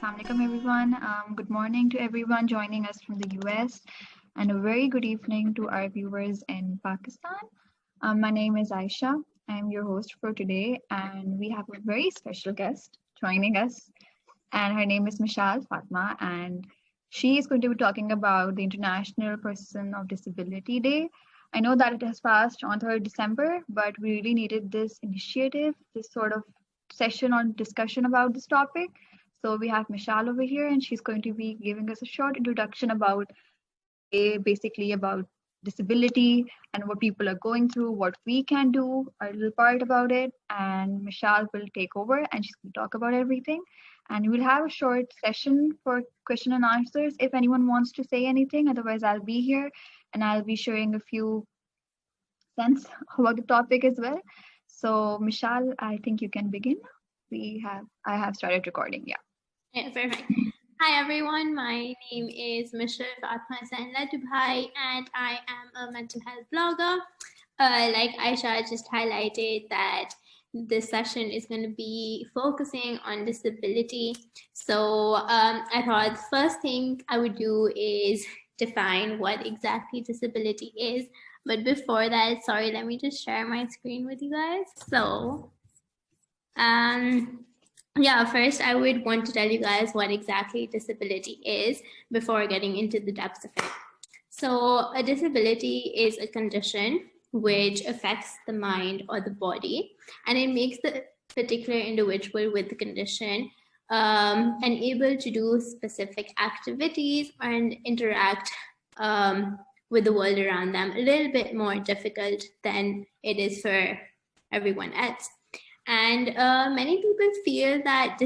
Assalamualaikum everyone. Good morning to everyone joining us from the US, and a very good evening to our viewers in Pakistan. My name is Aisha. I'm your host for today, and we have a very special guest joining us, and her name is Mishal Fatima, and she is going to be talking about the International Person of Disability Day. I know that it has passed on 3rd December, but we really needed this initiative, this sort of session on discussion about this topic. So we have Mishal over here, and she's going to be giving us a short introduction about basically about disability and what people are going through, what we can do, a little part about it. And Mishal will take over and she's going to talk about everything. And we'll have a short session for question and answers if anyone wants to say anything. Otherwise, I'll be here and I'll be sharing a few cents about the topic as well. So, Mishal, I think you can begin. I have started recording. Yeah. Yeah, perfect. Hi everyone, my name is Mishal Hussain Ladhubhai and I am a mental health blogger. Like Aisha just highlighted that this session is going to be focusing on disability. So I thought the first thing I would do is define what exactly disability is. But before that, sorry, let me just share my screen with you guys. So yeah, first I would want to tell you guys what exactly disability is before getting into the depths of it. So a disability is a condition which affects the mind or the body, and it makes the particular individual with the condition unable to do specific activities and interact with the world around them a little bit more difficult than it is for everyone else. And many people feel that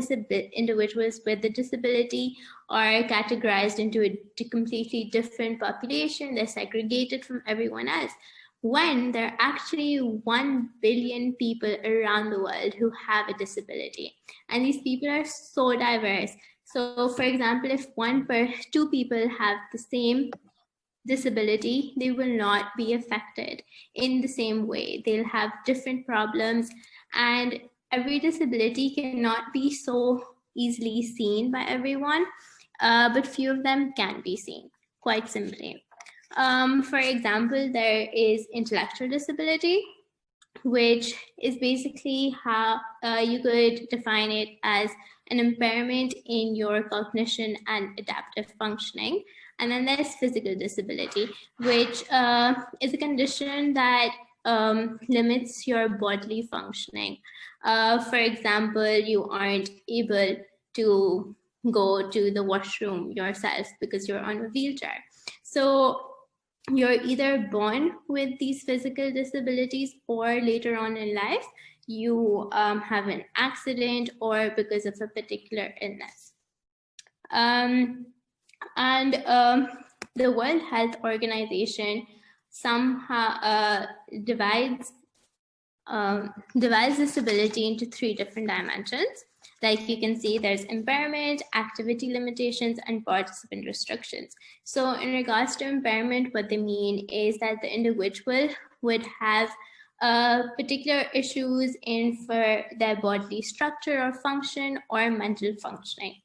individuals with a disability are categorized into a completely different population. They're segregated from everyone else, when there are actually 1 billion people around the world who have a disability. And these people are so diverse. So for example, if two people have the same disability, they will not be affected in the same way. They'll have different problems, and every disability cannot be so easily seen by everyone, but few of them can be seen quite simply. For example, there is intellectual disability, which is basically how you could define it as an impairment in your cognition and adaptive functioning. And then there's physical disability, which is a condition that limits your bodily functioning. For example, you aren't able to go to the washroom yourself because you're on a wheelchair. So you're either born with these physical disabilities, or later on in life, you have an accident or because of a particular illness. The World Health Organization somehow divides disability into 3 different dimensions. Like you can see, there's impairment, activity limitations, and participant restrictions. So in regards to impairment, what they mean is that the individual would have particular issues for their bodily structure or function or mental functioning.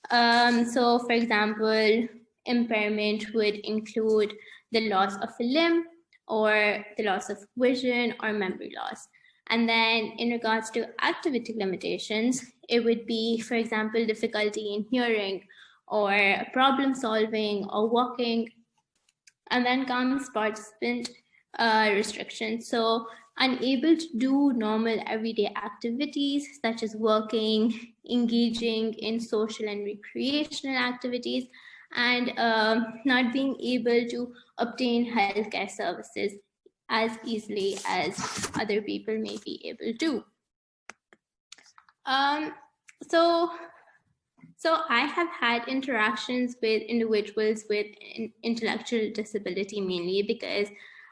So for example, impairment would include the loss of a limb or the loss of vision or memory loss. And then in regards to activity limitations, it would be, for example, difficulty in hearing or problem solving or walking. And then comes participant restrictions. So unable to do normal everyday activities such as working, engaging in social and recreational activities, and not being able to obtain healthcare services as easily as other people may be able to. So I have had interactions with individuals with intellectual disability mainly because,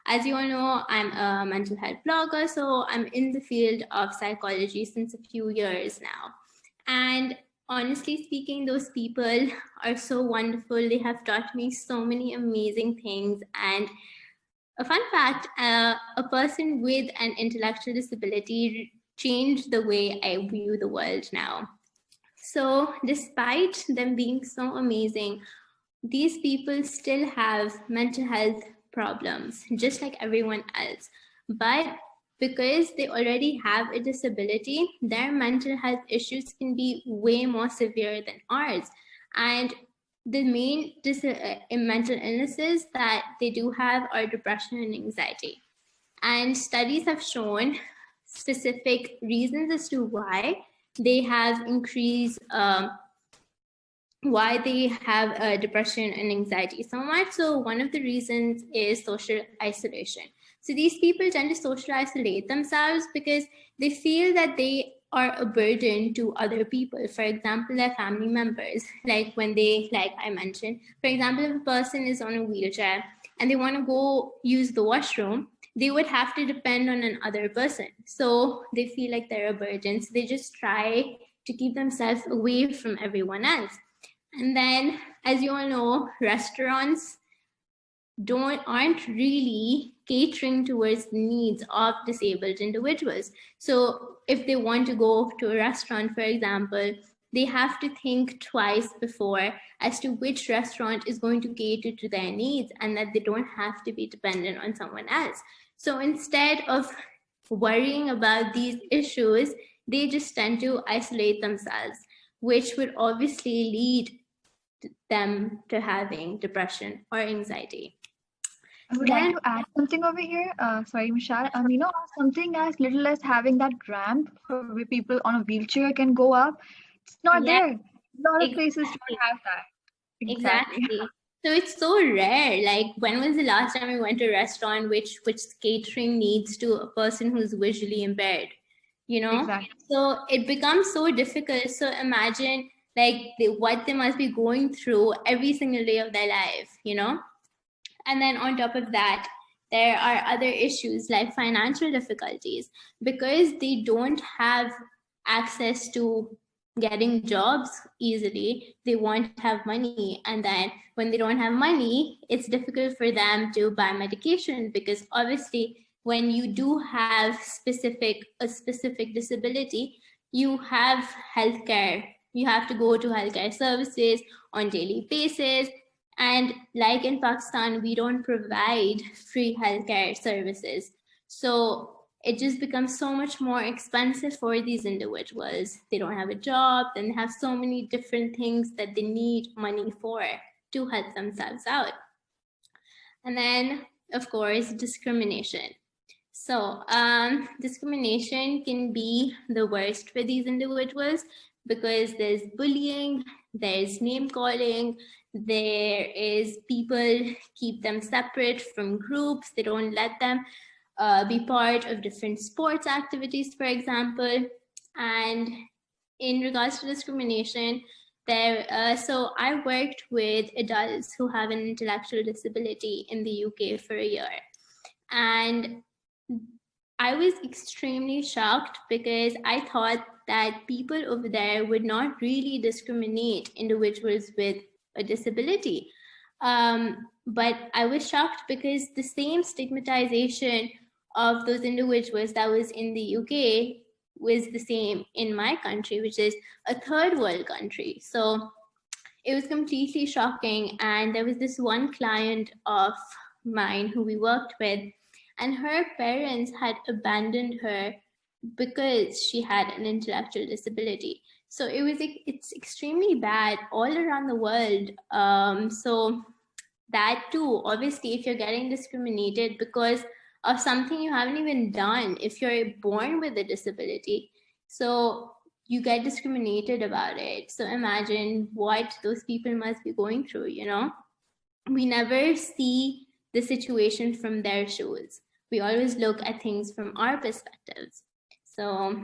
as you all know, I'm a mental health blogger, so I'm in the field of psychology since a few years now. And honestly speaking, those people are so wonderful. They have taught me so many amazing things. And a fun fact, a person with an intellectual disability changed the way I view the world now. So despite them being so amazing, these people still have mental health problems, just like everyone else. But because they already have a disability, their mental health issues can be way more severe than ours. And the main mental illnesses that they do have are depression and anxiety. And studies have shown specific reasons as to why they have increased why they have depression and anxiety so much. So one of the reasons is social isolation. So these people tend to social isolate themselves because they feel that they are a burden to other people. For example, their family members, like when they, like I mentioned, for example, if a person is on a wheelchair and they want to go use the washroom, they would have to depend on another person. So they feel like they're a burden. So they just try to keep themselves away from everyone else. And then, as you all know, restaurants aren't really catering towards the needs of disabled individuals. So if they want to go to a restaurant, for example, they have to think twice before as to which restaurant is going to cater to their needs, and that they don't have to be dependent on someone else. So instead of worrying about these issues, they just tend to isolate themselves, which would obviously lead them to having depression or anxiety. I would like to add something over here. Sorry, Mishal. Something as little as having that ramp for where people on a wheelchair can go up. It's not Yeah, there. A lot of places exactly. don't have that. Exactly. Exactly. So it's so rare. Like, when was the last time we went to a restaurant which catering needs to a person who's visually impaired? You know? Exactly. So it becomes so difficult. So imagine like what they must be going through every single day of their life, you know? And then on top of that, there are other issues like financial difficulties because they don't have access to getting jobs easily. They want to have money. And then when they don't have money, it's difficult for them to buy medication because obviously when you do have a specific disability, you have healthcare. You have to go to healthcare services on daily basis. And like in Pakistan, we don't provide free healthcare services. So it just becomes so much more expensive for these individuals. They don't have a job, then they have so many different things that they need money for to help themselves out. And then, of course, discrimination. So discrimination can be the worst for these individuals because there's bullying, there's name calling, there is people keep them separate from groups. They don't let them be part of different sports activities, for example. And in regards to discrimination, so I worked with adults who have an intellectual disability in the UK for a year. And I was extremely shocked because I thought that people over there would not really discriminate individuals with a disability. But I was shocked because the same stigmatization of those individuals that was in the UK was the same in my country, which is a third world country. So it was completely shocking. And there was this one client of mine who we worked with, and her parents had abandoned her because she had an intellectual disability. So it's extremely bad all around the world. So that too, obviously, if you're getting discriminated because of something you haven't even done, if you're born with a disability, so you get discriminated about it. So imagine what those people must be going through, you know? We never see the situation from their shoes. We always look at things from our perspectives. So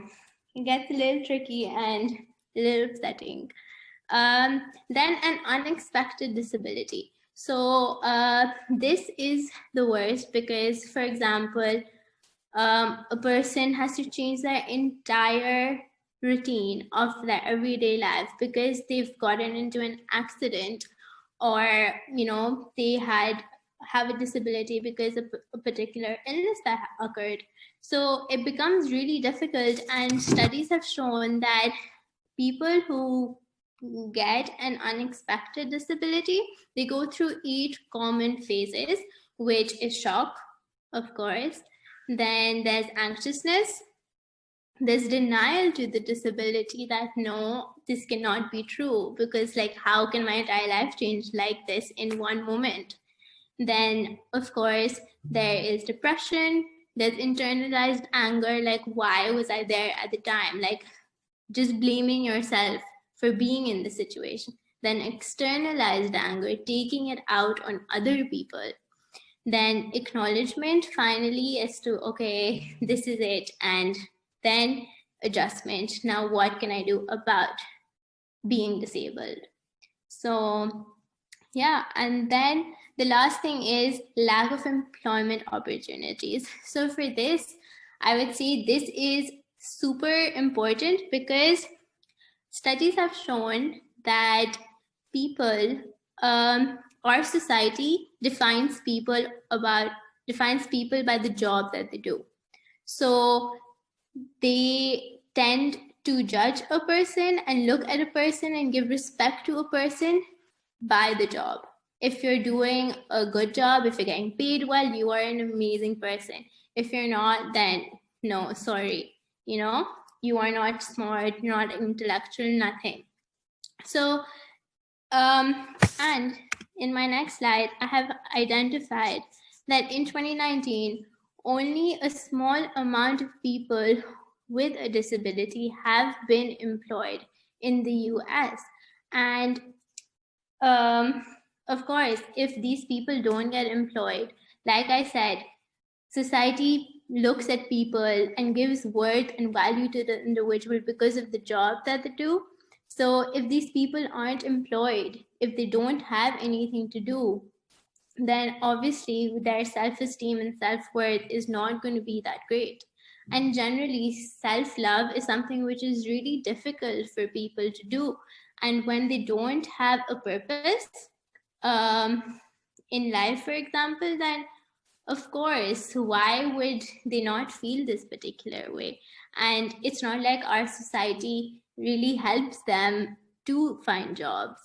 it gets a little tricky and a little upsetting. Then an unexpected disability. So this is the worst because, for example, a person has to change their entire routine of their everyday life because they've gotten into an accident, or they have a disability because of a particular illness that occurred. So it becomes really difficult, and studies have shown that people who get an unexpected disability, they go through 8 common phases, which is shock, of course. Then there's anxiousness, there's denial to the disability, that no, this cannot be true, because like, how can my entire life change like this in one moment? Then of course there is depression, there's internalized anger, like why was I there at the time, like just blaming yourself for being in the situation. Then externalized anger, taking it out on other people. Then acknowledgement finally as to, okay, this is it. And then adjustment. Now what can I do about being disabled? So yeah, and then the last thing is lack of employment opportunities. So for this, I would say this is super important, because studies have shown that people, our society defines people by the job that they do. So they tend to judge a person and look at a person and give respect to a person by the job. If you're doing a good job, if you're getting paid well, you are an amazing person. If you're not, then no, sorry, you are not smart, not intellectual, nothing. So, and in my next slide, I have identified that in 2019, only a small amount of people with a disability have been employed in the US. And of course, if these people don't get employed, like I said, society looks at people and gives worth and value to the individual because of the job that they do. So if these people aren't employed, if they don't have anything to do, then obviously their self-esteem and self-worth is not going to be that great. And generally, self-love is something which is really difficult for people to do. And when they don't have a purpose in life, for example, then of course, why would they not feel this particular way? And it's not like our society really helps them to find jobs,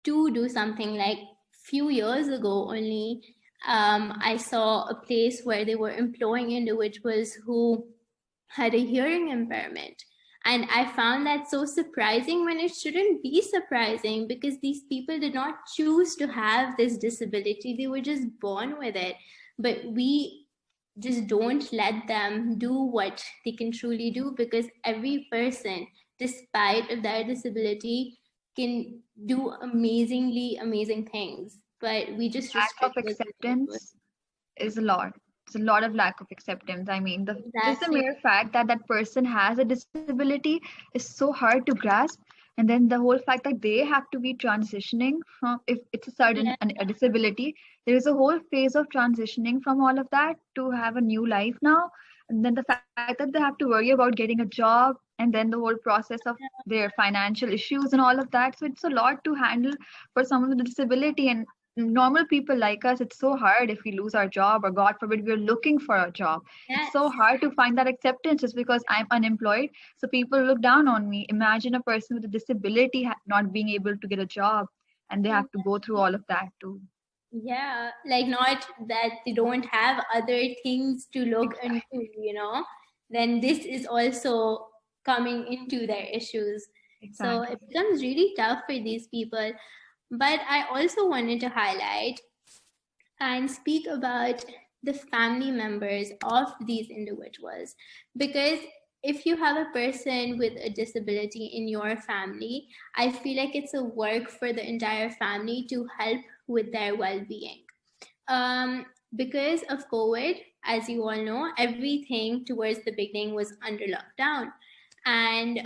to do something. Like few years ago only, I saw a place where they were employing individuals who had a hearing impairment. And I found that so surprising, when it shouldn't be surprising, because these people did not choose to have this disability. They were just born with it. But we just don't let them do what they can truly do, because every person, despite of their disability, can do amazing things. But we just Lack of restrict those individuals. acceptance is a lot. It's a lot of lack of acceptance. I mean, just the Exactly. mere fact that that person has a disability is so hard to grasp. And then the whole fact that they have to be transitioning from, if it's a sudden Yeah. a disability, there is a whole phase of transitioning from all of that to have a new life now. And then the fact that they have to worry about getting a job, and then the whole process of their financial issues and all of that. So it's a lot to handle for someone with a disability. And normal people like us, it's so hard if we lose our job, or God forbid we're looking for a job. It's so Yes. hard to find that acceptance just because I'm unemployed. So people look down on me. Imagine a person with a disability not being able to get a job, and they have to go through all of that too. Yeah, like not that they don't have other things to look into, Exactly. then this is also coming into their issues. So it Exactly. becomes really tough for these people. But I also wanted to highlight and speak about the family members of these individuals, because if you have a person with a disability in your family, I feel like it's a work for the entire family to help with their well-being. Because of COVID, as you all know, everything towards the beginning was under lockdown. And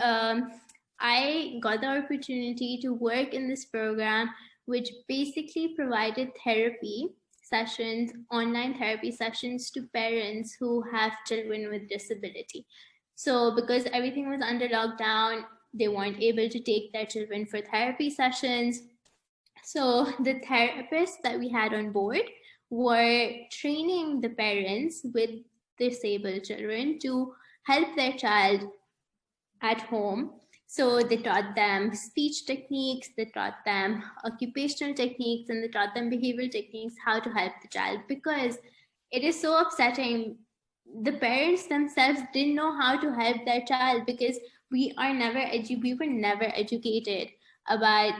I got the opportunity to work in this program, which basically provided therapy sessions, online therapy sessions to parents who have children with disability. So, because everything was under lockdown, they weren't able to take their children for therapy sessions. So, the therapists that we had on board were training the parents with disabled children to help their child at home. So they taught them speech techniques, they taught them occupational techniques, and they taught them behavioral techniques, how to help the child, because it is so upsetting. The parents themselves didn't know how to help their child, because we were never educated about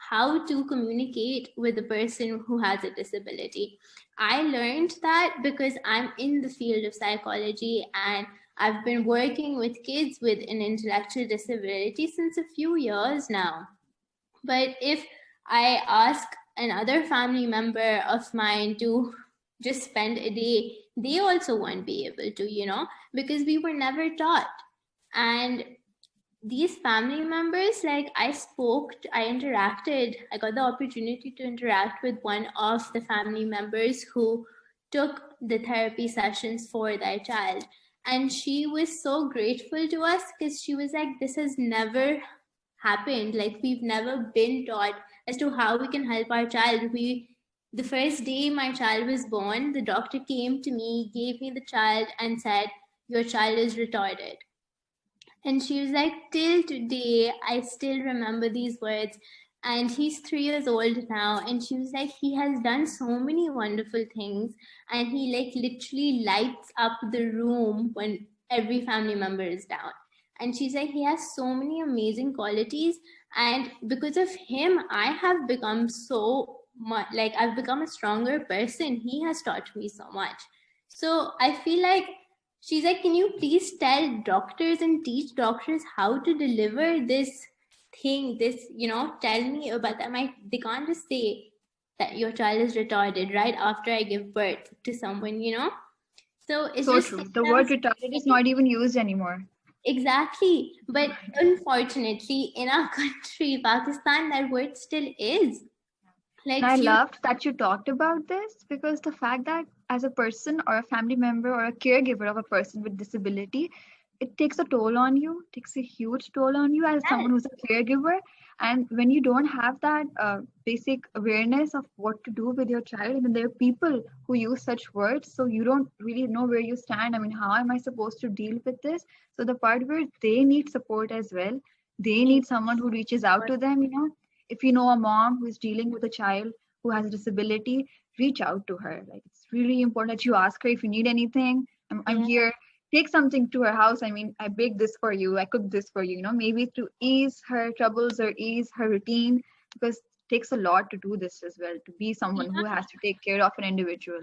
how to communicate with a person who has a disability. I learned that because I'm in the field of psychology, and I've been working with kids with an intellectual disability since a few years now. But if I ask another family member of mine to just spend a day, they also won't be able to, because we were never taught. And these family members, like I got the opportunity to interact with one of the family members who took the therapy sessions for their child. And she was so grateful to us because she was like, this has never happened. Like, we've never been taught as to how we can help our child. The first day my child was born, the doctor came to me, gave me the child, and said, your child is retarded. And she was like, till today, I still remember these words. And he's 3 years old now. And she was like, he has done so many wonderful things. And he like literally lights up the room when every family member is down. And she's like, he has so many amazing qualities. And because of him, I have become so much, like I've become a stronger person. He has taught me so much. So I feel like she's like, can you please tell doctors and teach doctors how to deliver this thing, tell me about that. They can't just say that your child is retarded right after I give birth to someone, So it's So just true. The word retarded is not even used anymore. exactly. But unfortunately, in our country, Pakistan, that word still is. And I loved that you talked about this, because the fact that as a person or a family member or a caregiver of a person with disability, it takes a toll on you, takes a huge toll on you as someone who's a caregiver. And when you don't have that basic awareness of what to do with your child, and there are people who use such words, so you don't really know where you stand. I mean, how am I supposed to deal with this? So the part where they need support as well, they need someone who reaches out to them, if you know a mom who is dealing with a child who has a disability, reach out to her. Like, it's really important that you ask her if you need anything. I'm here. Take something to her house. I mean, I baked this for you. I cooked this for you. Maybe to ease her troubles or ease her routine, because it takes a lot to do this as well. To be someone who has to take care of an individual.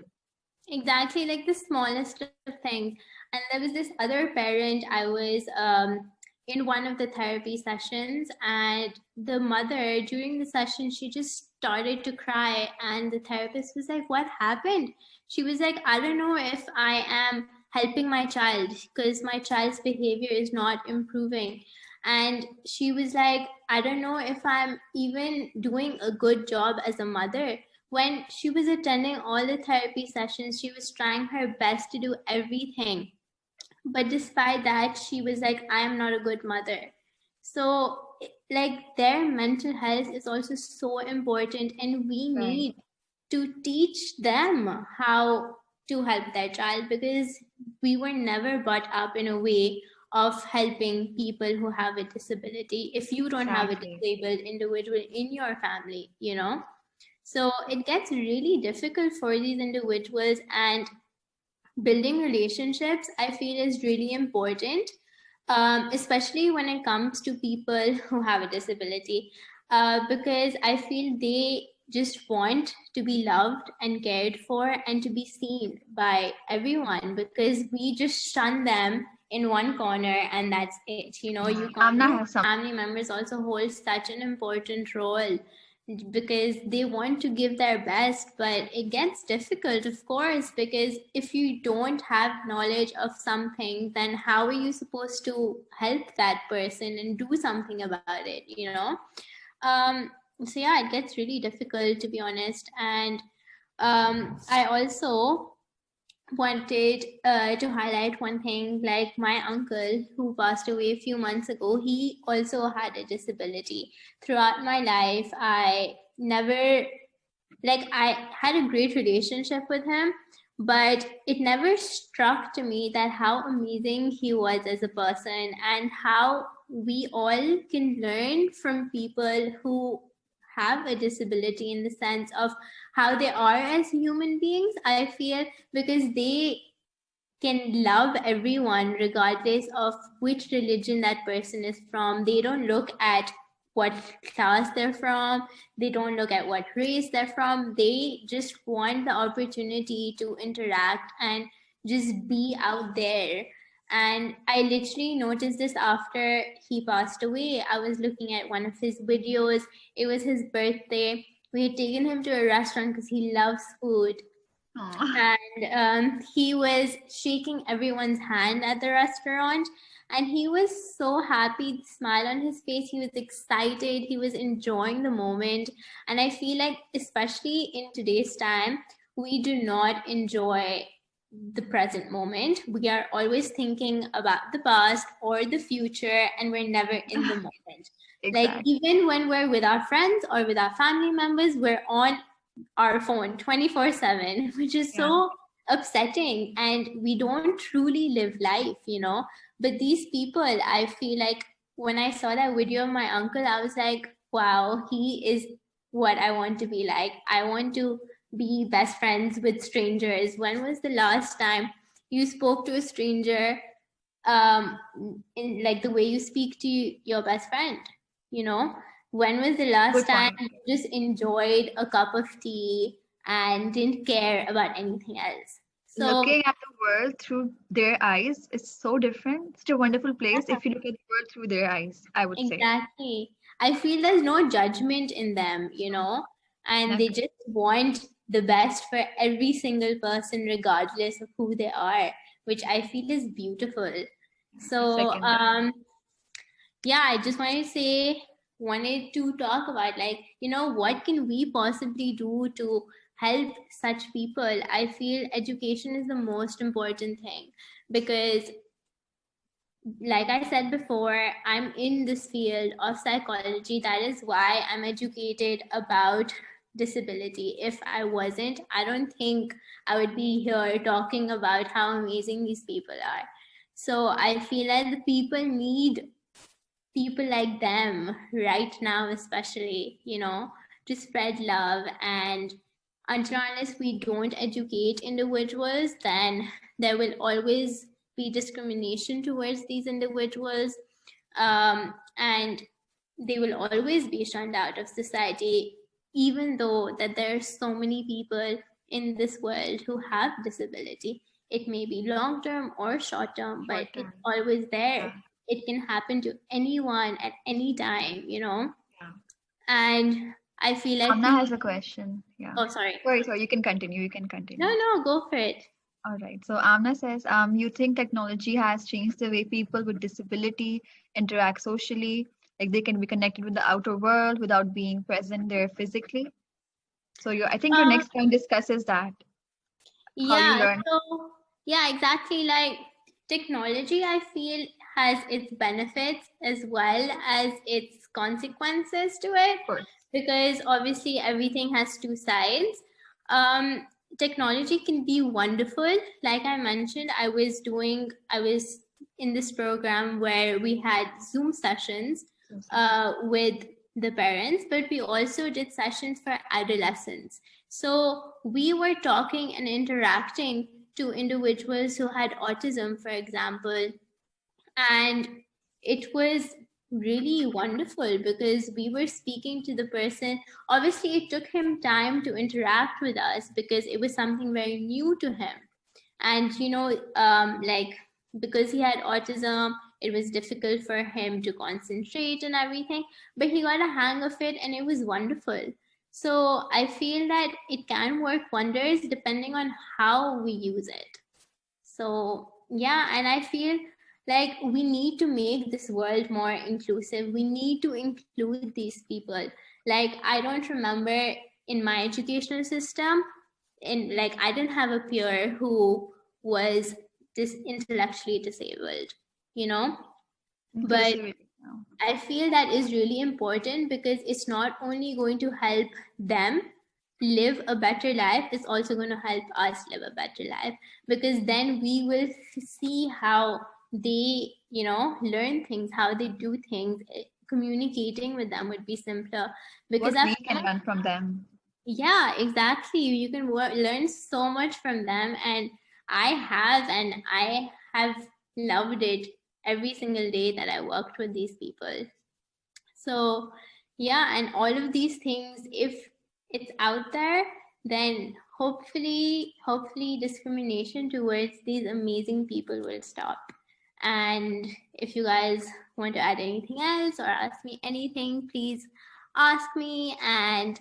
Exactly, like the smallest of things. And there was this other parent. I was in one of the therapy sessions, and the mother during the session, she just started to cry, and the therapist was like, what happened? She was like, I don't know if I am helping my child because my child's behavior is not improving. And she was like, I don't know if I'm even doing a good job as a mother. When she was attending all the therapy sessions, she was trying her best to do everything. But despite that, she was like, I am not a good mother. So, like, their mental health is also so important, and we need to teach them how to help their child, because we were never brought up in a way of helping people who have a disability if you don't have a disabled individual in your family, So it gets really difficult for these individuals, and building relationships, I feel, is really important, especially when it comes to people who have a disability, because I feel they just want to be loved and cared for and to be seen by everyone, because we just shun them in one corner and that's it. You can't. Family members also hold such an important role because they want to give their best, but it gets difficult, of course, because if you don't have knowledge of something, then how are you supposed to help that person and do something about it, so yeah, it gets really difficult, to be honest. And I also wanted to highlight one thing. Like, my uncle who passed away a few months ago, he also had a disability. Throughout my life, I had a great relationship with him, but it never struck to me that how amazing he was as a person, and how we all can learn from people who have a disability, in the sense of how they are as human beings, I feel, because they can love everyone regardless of which religion that person is from. They don't look at what class they're from, they don't look at what race they're from. They just want the opportunity to interact and just be out there. And I literally noticed this after he passed away. I was looking at one of his videos. It was his birthday. We had taken him to a restaurant because he loves food, and he was shaking everyone's hand at the restaurant, and he was so happy, the smile on his face, he was excited, he was enjoying the moment. And I feel like, especially in today's time, we do not enjoy the present moment. We are always thinking about the past or the future, and we're never in the moment. Like, Exactly. even when we're with our friends or with our family members, we're on our phone 24/7, which is so upsetting, and we don't truly live life, you know. But these people, I feel like, when I saw that video of my uncle, I was like, wow, he is what I want to be like. I want to be best friends with strangers. When was the last time you spoke to a stranger um in like the way you speak to your best friend, you know? When was the last Good time point. you just enjoyed a cup of tea and didn't care about anything else? So Looking at the world through their eyes is so different. Such a wonderful place yeah, if you look at the world through their eyes, I would say. exactly. I feel there's no judgment in them, you know, and they Never. just want the best for every single person, regardless of who they are, which I feel is beautiful. I So, second that. yeah, I just wanted to talk about, like, you know, what can we possibly do to help such people. I feel education is the most important thing, because, like I said before, I'm in this field of psychology. That is why I'm educated about disability. If I wasn't, I don't think I would be here talking about how amazing these people are. So I feel like the people need people like them right now, especially, you know, to spread love. And until unless we don't educate individuals, then there will always be discrimination towards these individuals, and they will always be shunned out of society, even though that there are so many people in this world who have disability. It may be long term or short term, but Short it's term. always there. Yeah. It can happen to anyone at any time, you know. Yeah. And I feel like Amna has we, a question. Yeah. oh, sorry. Sorry. You can continue. You can No, continue. no, go for it. All right. So Amna says, you think technology has changed the way people with disability interact socially, like they can be connected with the outer world without being present there physically. So I think your Uh, next point discusses that, how you yeah, learn. so yeah, exactly. Like, technology, I feel, has its benefits as well as its consequences to it, Of course. because obviously everything has two sides. Um, Technology can be wonderful. Like I mentioned, I was in this program where we had Zoom sessions with the parents, but we also did sessions for adolescents. So we were talking and interacting to individuals who had autism, for example, and it was really wonderful because we were speaking to the person. Obviously, it took him time to interact with us because it was something very new to him. And, you know, like, because he had autism, it was difficult for him to concentrate and everything, but he got a hang of it and it was wonderful. So I feel that it can work wonders depending on how we use it. So, yeah, and I feel like we need to make this world more inclusive. We need to include these people. Like, I don't remember in my educational system, in like, I didn't have a peer who was intellectually disabled, you know? But Inclusivity. No. I feel that is really important because it's not only going to help them, live a better life is also going to help us live a better life, because then we will see how they, you know, learn things, how they do things. Communicating with them would be simpler, because What we can learn from them. yeah, exactly. You can learn so much from them, and I have loved it every single day that I worked with these people. So yeah, and all of these things, if it's out there, then hopefully discrimination towards these amazing people will stop. And if you guys want to add anything else or ask me anything, please ask me. And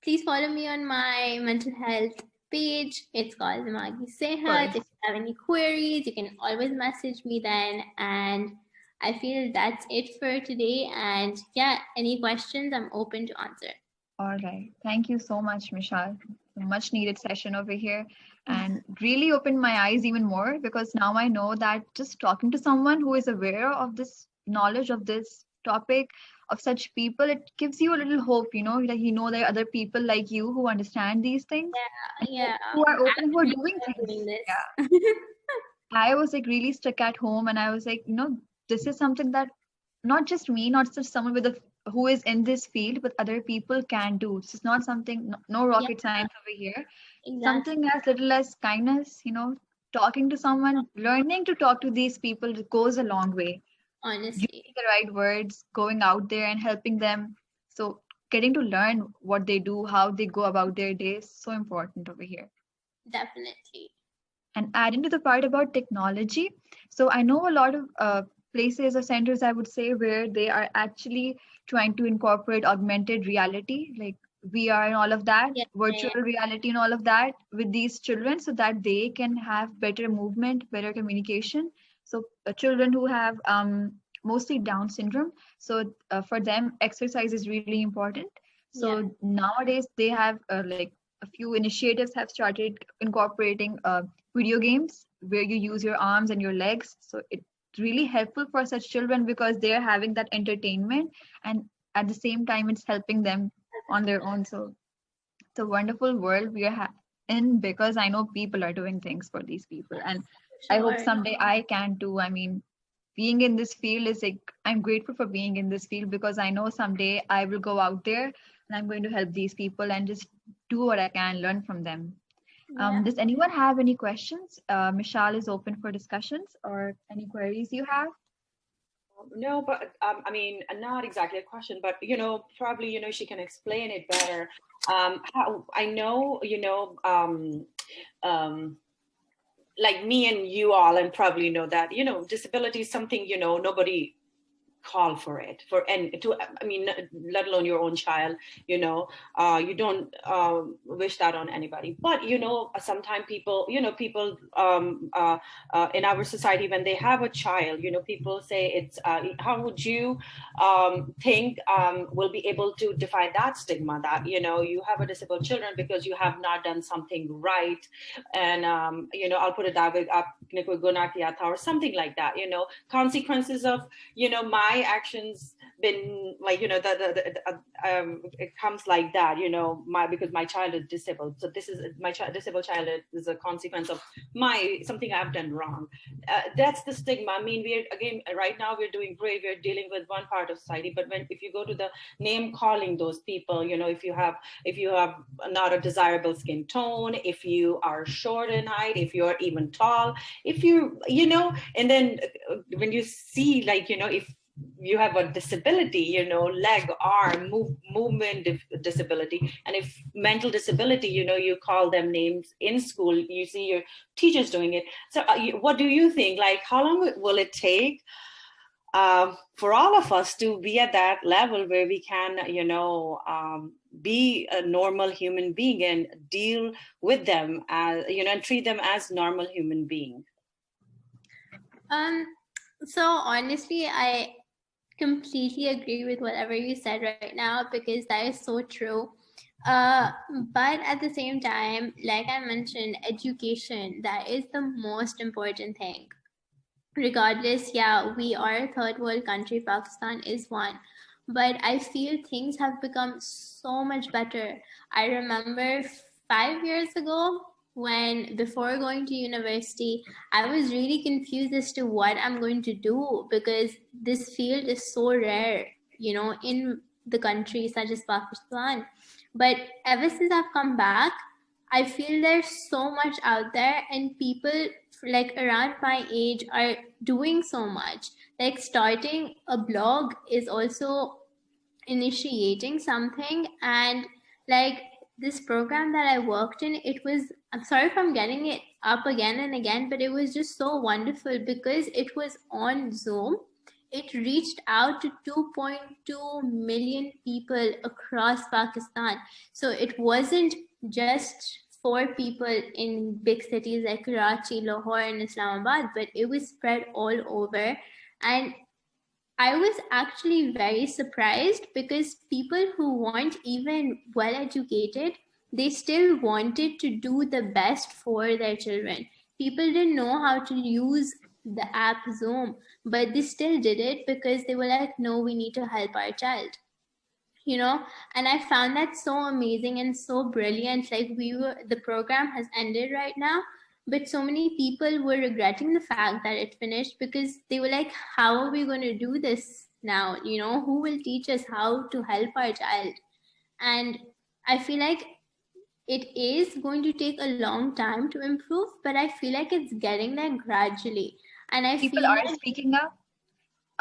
please follow me on my mental health page. It's called Dimaghi Sehat. If you have any queries, you can always message me then. And I feel that's it for today. And yeah, any questions, I'm open to answer. All right. Thank you so much, Mishal. A much needed session over here and really opened my eyes even more, because now I know that just talking to someone who is aware of this knowledge of this topic, of such people, it gives you a little hope, like you know there are other people like you who understand these things and Yeah. who are open, who are Actually, doing I'm things. doing Yeah. this. I was like really stuck at home and I was like, this is something that not just me, not just someone with a who is in this field, but other people can do. It's not something, no Yeah, rocket science over here. exactly. Something as little as kindness, talking to someone, learning to talk to these people goes a long way. Honestly, Using the right words, going out there and helping them. So getting to learn what they do, how they go about their days, so important over here. definitely. And adding to the part about technology, so I know a lot of places or centers, I would say, where they are actually trying to incorporate augmented reality, like VR and all of that, Yeah, yeah, virtual reality and all of that with these children, so that they can have better movement, better communication. So children who have mostly Down syndrome, so for them exercise is really important. yeah. So nowadays they have like a few initiatives have started incorporating video games where you use your arms and your legs. So it's really helpful for such children because they're having that entertainment, and at the same time it's helping them on their own. So it's a wonderful world we are in, because I know people are doing things for these people, and I hope Sure. someday I can too. I mean, being in this field is like, I'm grateful for being in this field because I know someday I will go out there and I'm going to help these people and just do what I can, learn from them. Yeah. Does anyone have any questions? Mishal is open for discussions or any queries you have. No, but I mean, not exactly a question, but probably she can explain it better. How I know, like me and you all, and probably know that disability is something nobody call for it for, and to, I mean, let alone your own child. You don't wish that on anybody, but sometimes people, in our society, when they have a child, people say it's how would you think will be able to defy that stigma that you have a disabled children because you have not done something right. And I'll put it that way, or something like that, consequences of my actions been like it comes like that, because my child is disabled, so this is my disabled child is a consequence of my something I've done wrong. That's the stigma. I mean, we're again right now we're doing great, we're dealing with one part of society, but if you go to the name calling those people, if you have not a desirable skin tone, if you are short in height, if you're even tall, if and then when you see, like, if you have a disability, leg, arm, movement disability, and if mental disability, you call them names in school, you see your teachers doing it. So what do you think, like, how long will it take for all of us to be at that level where we can, be a normal human being and deal with them as, and treat them as normal human beings? So honestly, I completely agree with whatever you said right now, because that is so true. But at the same time, like I mentioned, education, that is the most important thing. Regardless, yeah, we are a third world country, Pakistan is one, but I feel things have become so much better. I remember 5 years ago, when before going to university, I was really confused as to what I'm going to do, because this field is so rare, in the country such as Pakistan. But ever since I've come back, I feel there's so much out there, and people like around my age are doing so much. Like starting a blog is also initiating something. And like this program that I worked in, it was, I'm sorry if I'm getting it up again and again, but it was just so wonderful because it was on Zoom. It reached out to 2.2 million people across Pakistan. So it wasn't just for people in big cities like Karachi, Lahore, and Islamabad, but it was spread all over. And I was actually very surprised because people who weren't even well educated, they still wanted to do the best for their children. People didn't know how to use the app Zoom, but they still did it because they were like, no, we need to help our child. And I found that so amazing and so brilliant. Like the program has ended right now, but so many people were regretting the fact that it finished because they were like, how are we going to do this now? Who will teach us how to help our child? And I feel like it is going to take a long time to improve, but I feel like it's getting there gradually. And I People feel are like, speaking up.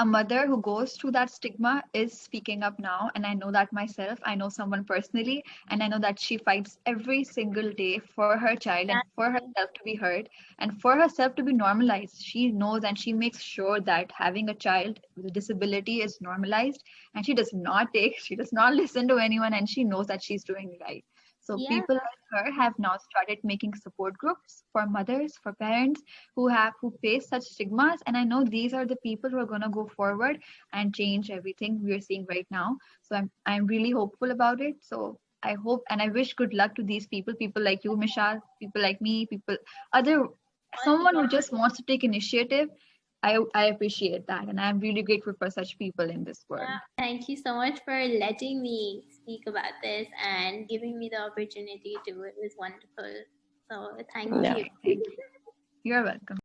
A mother who goes through that stigma is speaking up now, and I know that myself. I know someone personally, and I know that she fights every single day for her child and for herself to be heard and for herself to be normalized. She knows and she makes sure that having a child with a disability is normalized, and she does not listen to anyone, and she knows that she's doing right. So yeah, people like her have now started making support groups for mothers, for parents who face such stigmas. And I know these are the people who are going to go forward and change everything we are seeing right now. So I'm really hopeful about it. So I hope and I wish good luck to these people like you, Mishal, people like me, people other someone who just wants to take initiative. I appreciate that, and I'm really grateful for such people in this world. yeah, thank you so much for letting me speak about this and giving me the opportunity to. It was wonderful. So thank Yeah. you. Thank you. You're welcome.